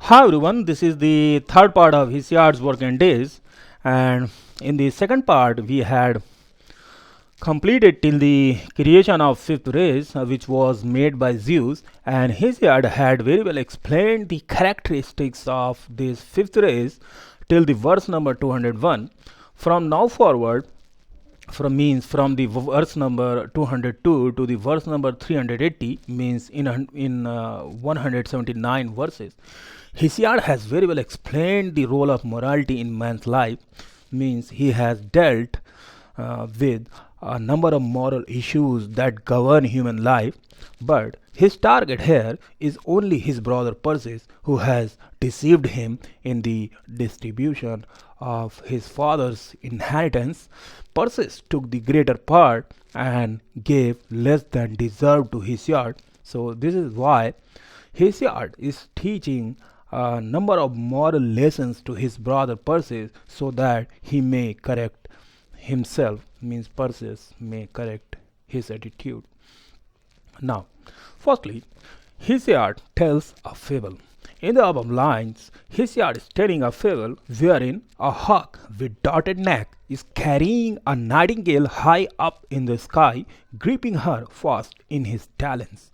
Hi everyone, this is the third part of HESIOD'S work and days, and in the second part we had completed till the creation of fifth race, which was made by Zeus, and Hesiod had very well explained the characteristics of this fifth race till the verse number 201. From now forward, from the verse number 202 to the verse number 380, means in 179 verses, Hesiod has very well explained the role of morality in man's life. Means he has dealt with a number of moral issues that govern human life, but his target here is only his brother Perseus, who has deceived him in the distribution of his father's inheritance. Perseus took the greater part and gave less than deserved to Hesiod. So this is why Hesiod is teaching a number of moral lessons to his brother Perseus so that he may correct himself, means Perseus may correct his attitude. Now, firstly, Hesiod tells a fable. In the above lines, Hesiod is telling a fable wherein a hawk with dotted neck is carrying a nightingale high up in the sky, gripping her fast in his talons.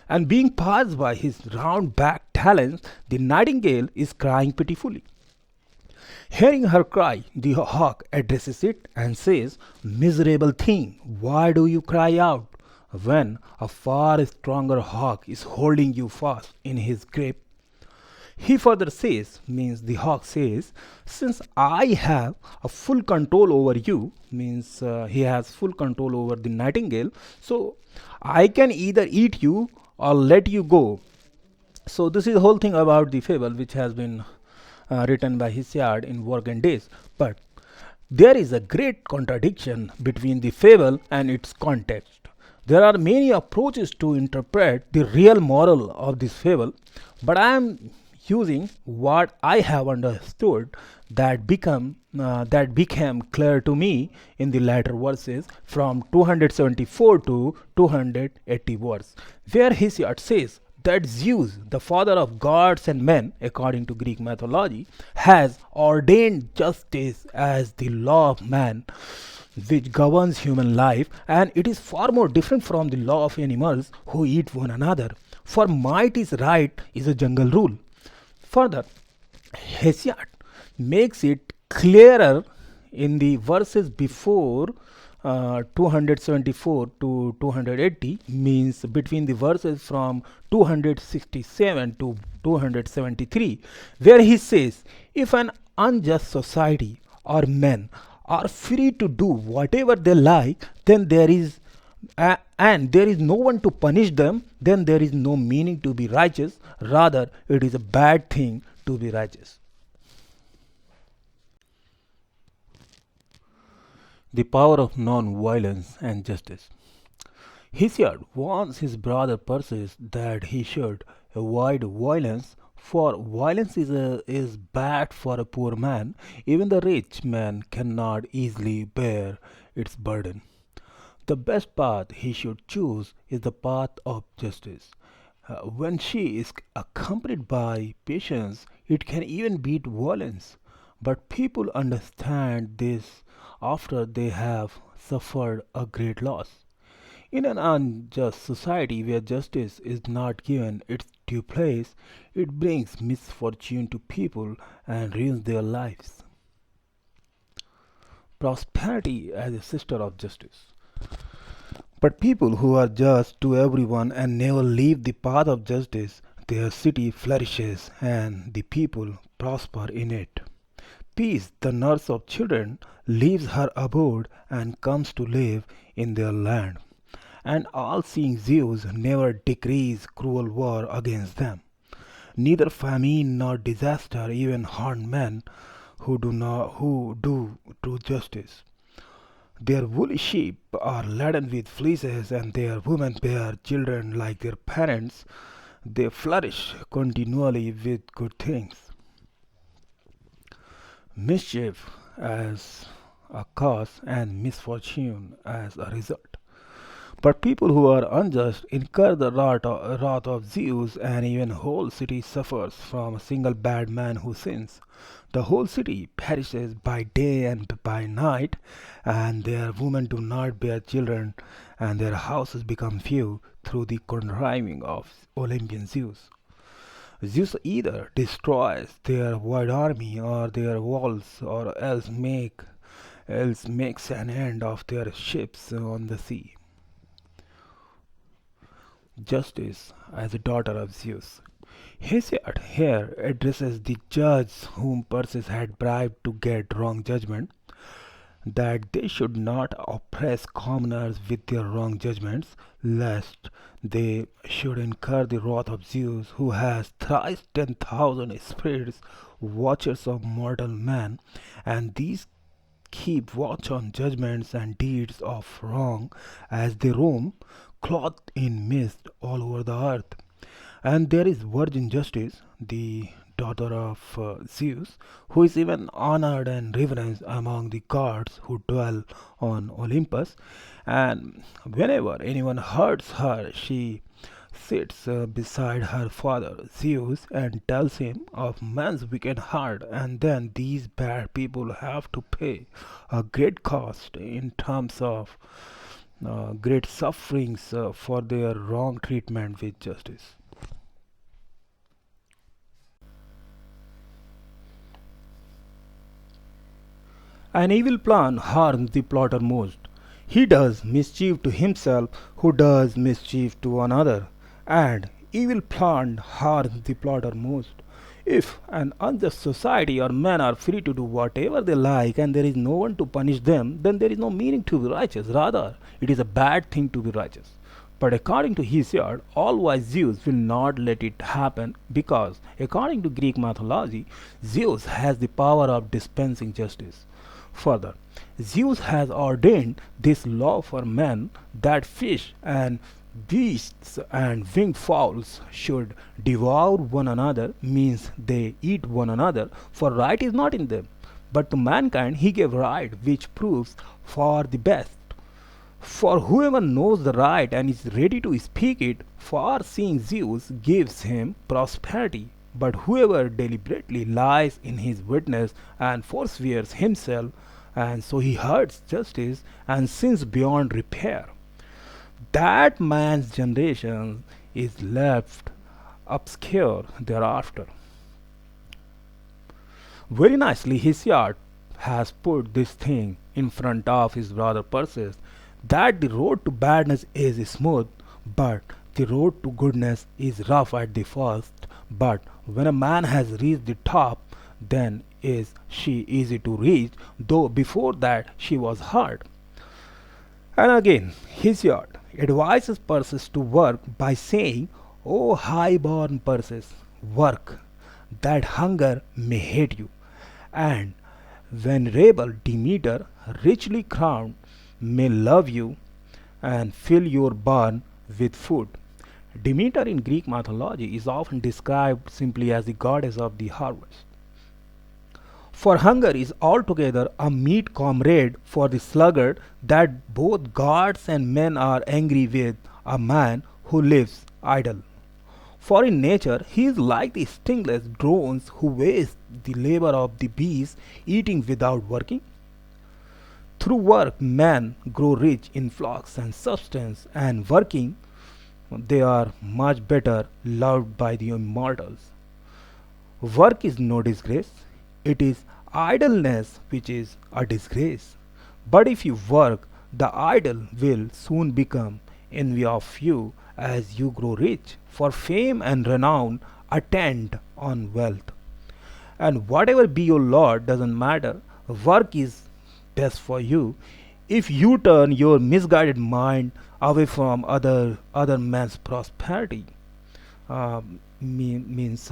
And being passed by his round backed talons, the nightingale is crying pitifully. Hearing her cry, the hawk addresses it and says, "Miserable thing, why do you cry out?" When a far stronger hawk is holding you fast in his grip. He further says, means the hawk says, "Since I have a full control over you," means he has full control over the nightingale, "so I can either eat you or let you go." So this is the whole thing about the fable, which has been written by Hesiod in Work and Days. But there is a great contradiction between the fable and its context. There are many approaches to interpret the real moral of this fable, but I am using what I have understood that became clear to me in the latter verses from 274 to 280 verse, where Hesiod says that Zeus, the father of gods and men, according to Greek mythology, has ordained justice as the law of man which governs human life, and it is far more different from the law of animals who eat one another. For might is right is a jungle rule. Further, Hesiod makes it clearer in the verses before 274 to 280, means between the verses from 267 to 273, where he says, "If an unjust society or men are free to do whatever they like, then and there is no one to punish them, then there is no meaning to be righteous. Rather, it is a bad thing to be righteous." The power of non-violence and justice. Hesiod warns his brother Perseus that he should avoid violence, for violence is bad for a poor man. Even the rich man cannot easily bear its burden. The best path he should choose is the path of justice. When she is accompanied by patience, it can even beat violence. But people understand this after they have suffered a great loss. In an unjust society where justice is not given its due place, it brings misfortune to people and ruins their lives. Prosperity as a sister of justice. But people who are just to everyone and never leave the path of justice, their city flourishes and the people prosper in it. Peace, the nurse of children, leaves her abode and comes to live in their land. And all seeing Zeus never decrees cruel war against them. Neither famine nor disaster even harm men who do true justice. Their woolly sheep are laden with fleeces, and their women bear children like their parents. They flourish continually with good things. Mischief as a cause and misfortune as a result. But people who are unjust incur the wrath of Zeus, and even whole city suffers from a single bad man who sins. The whole city perishes by day and by night, and their women do not bear children, and their houses become few through the conniving of Olympian Zeus. Zeus either destroys their wide army or their walls, or else makes an end of their ships on the sea. Justice as a daughter of Zeus. Hesiod here addresses the judge whom Perseus had bribed to get wrong judgment, that they should not oppress commoners with their wrong judgments, lest they should incur the wrath of Zeus, who has thrice 10,000 spirits, watchers of mortal man, and these keep watch on judgments and deeds of wrong as they roam, clothed in mist all over the earth. And there is Virgin Justice, the daughter of Zeus, who is even honored and reverenced among the gods who dwell on Olympus. And whenever anyone hurts her, she sits beside her father Zeus and tells him of man's wicked heart, and then these bad people have to pay a great cost in terms of great sufferings for their wrong treatment with justice. An evil plan harms the plotter most. He does mischief to himself who does mischief to another, and evil plan harms the plotter most. If an unjust society or men are free to do whatever they like and there is no one to punish them, then there is no meaning to be righteous. Rather, it is a bad thing to be righteous. But according to Hesiod, all wise Zeus will not let it happen because, according to Greek mythology, Zeus has the power of dispensing justice. Further, Zeus has ordained this law for men that fish and beasts and winged fowls should devour one another, means they eat one another, for right is not in them. But to mankind he gave right, which proves for the best. For whoever knows the right and is ready to speak it, far seeing Zeus gives him prosperity. But whoever deliberately lies in his witness and forswears himself, and so he hurts justice and sins beyond repair, that man's generation is left obscure thereafter. Very nicely, Hesiod has put this thing in front of his brother Perseus, that the road to badness is smooth, but the road to goodness is rough at the first. But when a man has reached the top, then is she easy to reach, though before that she was hard. And again, Hesiod advises Perseus to work by saying, O high-born Perseus, work, that hunger may hate you, and venerable Demeter, richly crowned, may love you and fill your barn with food. Demeter in Greek mythology is often described simply as the goddess of the harvest. For hunger is altogether a meet comrade for the sluggard, that both gods and men are angry with a man who lives idle. For in nature he is like the stingless drones who waste the labor of the bees, eating without working. Through work men grow rich in flocks and substance, and working they are much better loved by the immortals. Work is no disgrace, it is idleness which is a disgrace. But if you work, the idle will soon become envy of you as you grow rich, for fame and renown attend on wealth. And whatever be your lot doesn't matter, work is best for you. If you turn your misguided mind away from other men's prosperity, means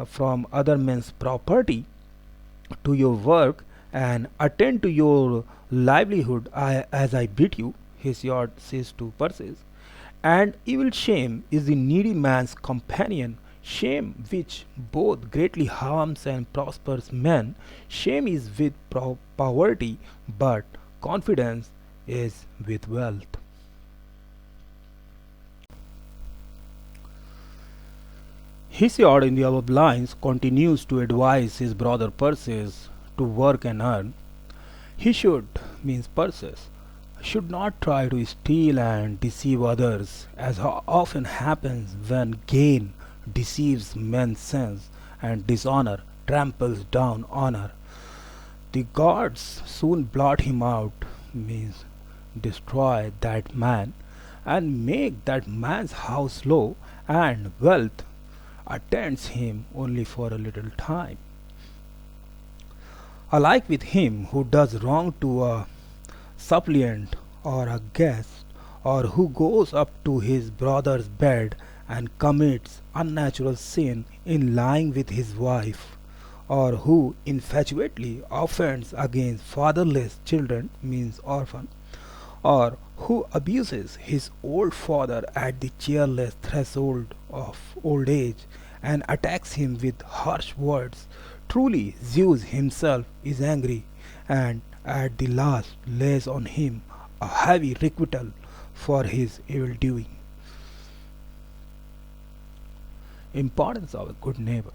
from other men's property, to your work and attend to your livelihood as I bid you, Hesiod says to Perseus. And evil shame is the needy man's companion, shame which both greatly harms and prospers men. Shame is with poverty, but confidence is with wealth. Hesiod in the above lines continues to advise his brother Perseus to work and earn. Hesiod means Perseus should not try to steal and deceive others, as often happens when gain deceives men's sense and dishonor tramples down honor. The gods soon blot him out, means destroy that man and make that man's house low, and wealth attends him only for a little time. Alike with him who does wrong to a suppliant or a guest, or who goes up to his brother's bed and commits unnatural sin in lying with his wife, or who infatuately offends against fatherless children, means orphan, or who abuses his old father at the cheerless threshold of old age and attacks him with harsh words. Truly, Zeus himself is angry, and at the last lays on him a heavy requital for his evil doing. Importance of a good neighbor.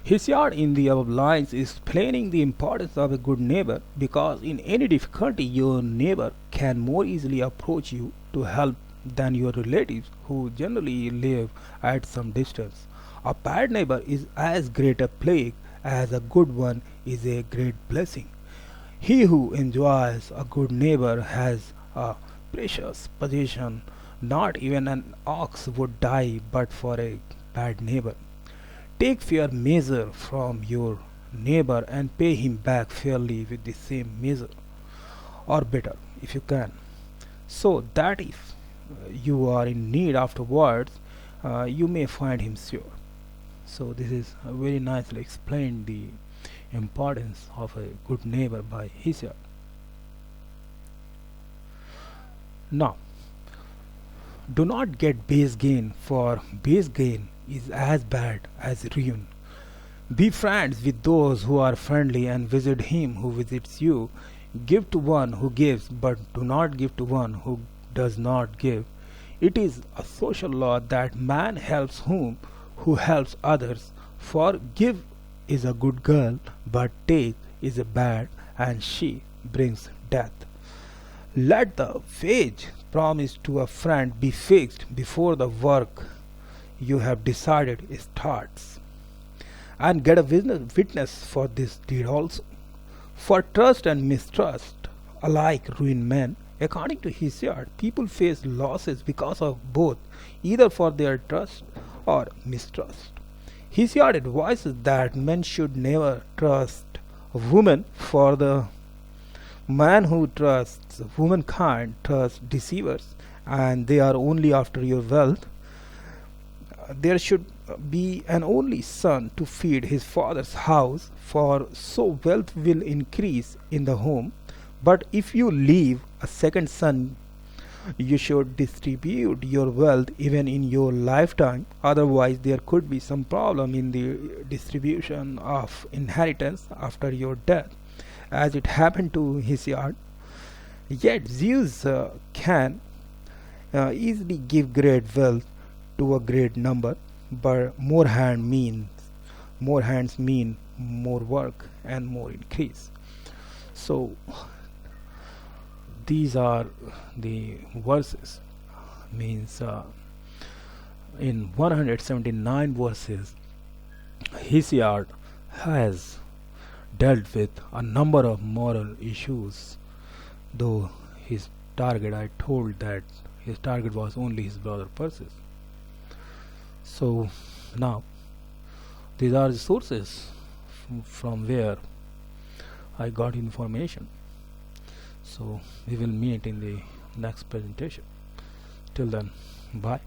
Hesiod in the above lines is explaining the importance of a good neighbor, because in any difficulty your neighbor can more easily approach you to help than your relatives who generally live at some distance. A bad neighbor is as great a plague as a good one is a great blessing. He who enjoys a good neighbor has a precious possession. Not even an ox would die but for a bad neighbor. Take fair measure from your neighbor and pay him back fairly with the same measure, or better if you can, so that if you are in need afterwards, you may find him sure. So this is very nicely explained the importance of a good neighbor by Hesiod. Now, do not get base gain, for base gain is as bad as ruin. Be friends with those who are friendly and visit him who visits you. Give to one who gives, but do not give to one who does not give. It is a social law that man helps who helps others, for give is a good girl, but take is a bad, and she brings death. Let the wage promised to a friend be fixed before the work you have decided starts, and get a witness for this deed also. For trust and mistrust alike ruin men. According to Hesiod, people face losses because of both, either for their trust or mistrust. Hesiod advises that men should never trust a woman, for the man who trusts womankind trusts deceivers, and they are only after your wealth. There should be an only son to feed his father's house, for so wealth will increase in the home. But if you leave a second son, you should distribute your wealth even in your lifetime, otherwise there could be some problem in the distribution of inheritance after your death, as it happened to Hesiod. Yet Zeus can easily give great wealth to a great number, but more hands mean more work and more increase. So these are the verses, means in 179 verses Hesiod has dealt with a number of moral issues, though his target, I told that his target was only his brother Perseus. So now these are the sources from where I got information. So we will meet in the next presentation. Till then, bye.